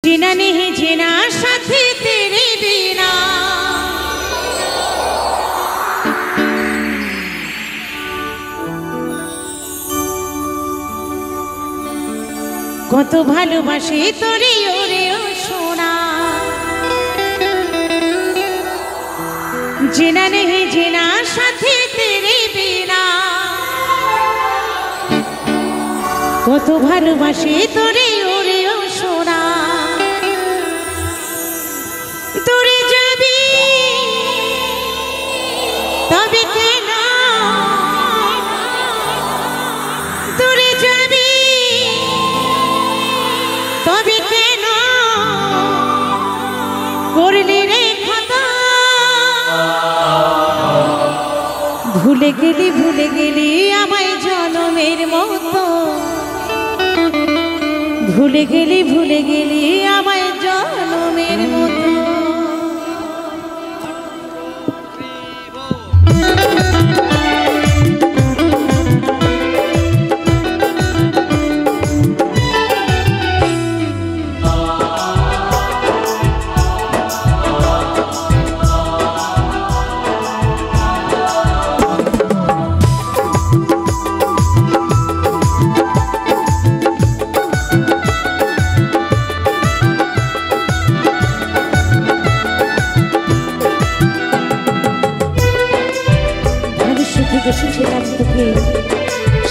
जीना नहीं जीना साथी तेरे बिना কত ভালোবাসি তোরে ওরে ও সোনা जीना नहीं जीना साथी तेरे बिना কত ভালোবাসি তোরে ওরে ও সোনা তোরে যাবি তবে কেন তোরে যাবি তবে কেন করলি রে খাতা ভুলে গেলি আমায় জনমের মতো ভুলে গেলি আমায় জনমের মতো এসেছিলাম তোকে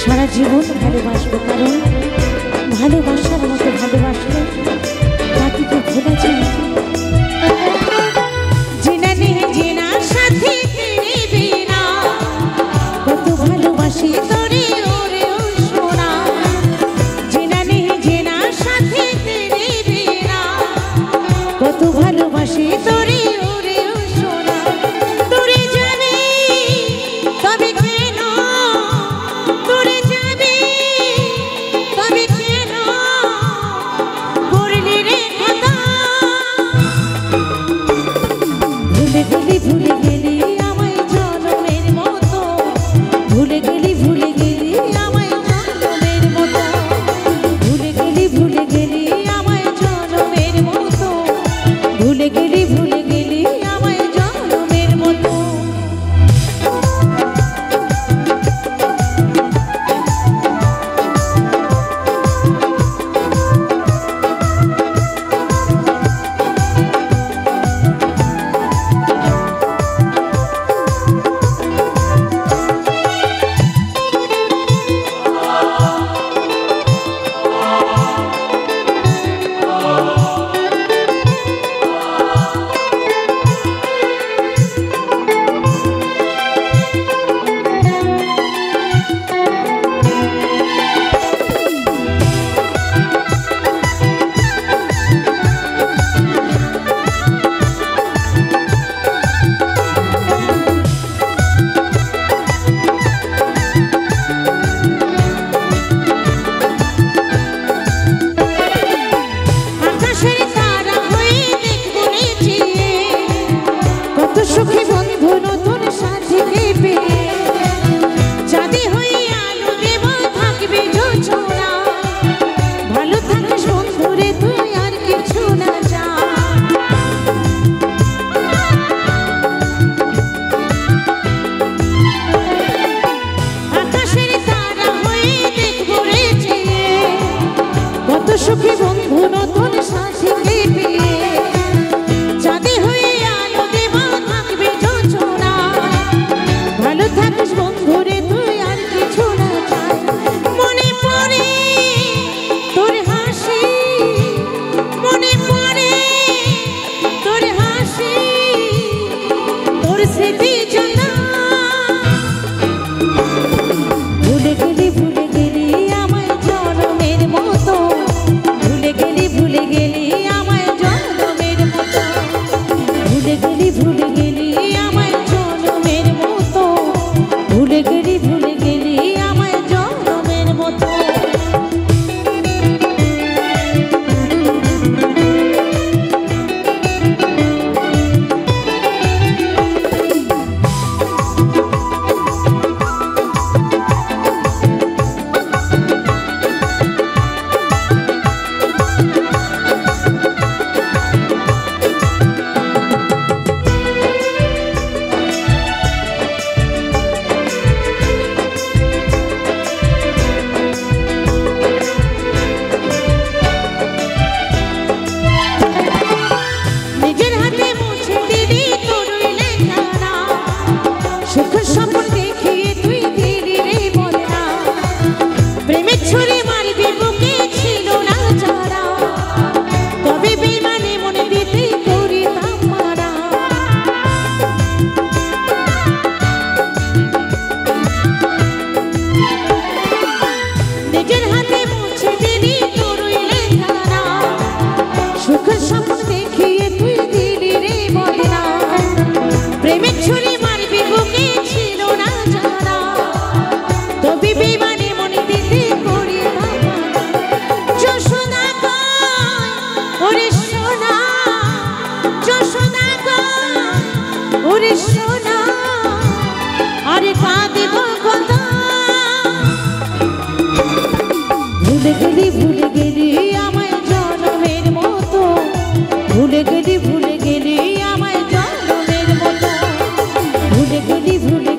সারা জীবন ভালোবাসবো কারণ ভালোবাসার মতো ভালোবাসলে তাকে তো ভোলা যায় জিনা নেই জিনা সাথী তেরে বিনা কত ভালোবাসি তোরে ওরে ও সোনা জিনা নেই জিনা সাথী তেরে বিনা কত ভালোবাসি তোরে ওরে ও সোনা তোরে জানি তবে সুখের স্বপ্ন দেখিয়ে তুই দিলি রে বদনা প্রেমের ছুরি মারবি বুকে ছিল না জানা তবে বেমানে মনে দিতে করি যশোদা গো ওরে সোনা যশোদা গো ওরে সোনা আরে কাঁদিব কত ভুলে গেলি আমায় জনমের মতো ভুলে গেলি আমায় জনমের মতো ভুলে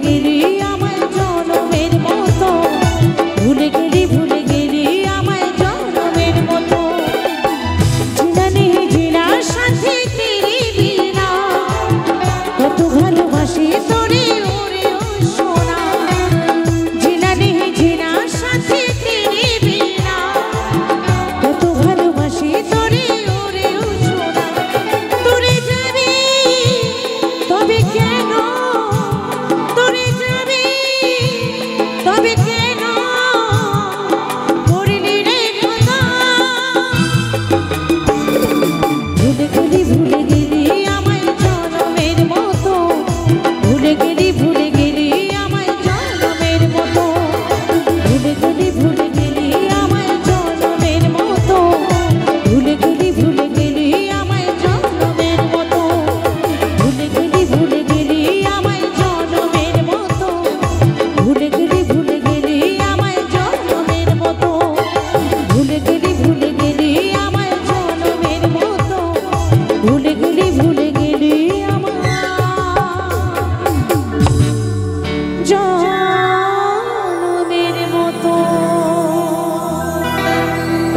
গেলি আমায় জনমের মতো ভুলে গেলি আমায় জনমের মতো জিনা নেই জিনার সাথে তেরি বিনা কত ভালোবাসি তোরে ওরে ও সোনা জিনা নেই জিনার সাথে তেরি বিনা কত ভালোবাসি তোরে ওরে ও সোনা তোরে যাবি তবে কেন তোরে যাবি তবে কেন করলি রে খোদা ভুলে গেলি আমায় জনমের মতো ভুলে গেলি আমায় জনমের মতো ভুলে গেলি আমায় জনমের মতো ভুলে গেলি আমায় জনমের মতো ভুলে গেলি আমায় জনমের মতো ভুলে গেলি আমায় জনমের মতো ভুলে গেলি আমায় জনমের মতো ভুলে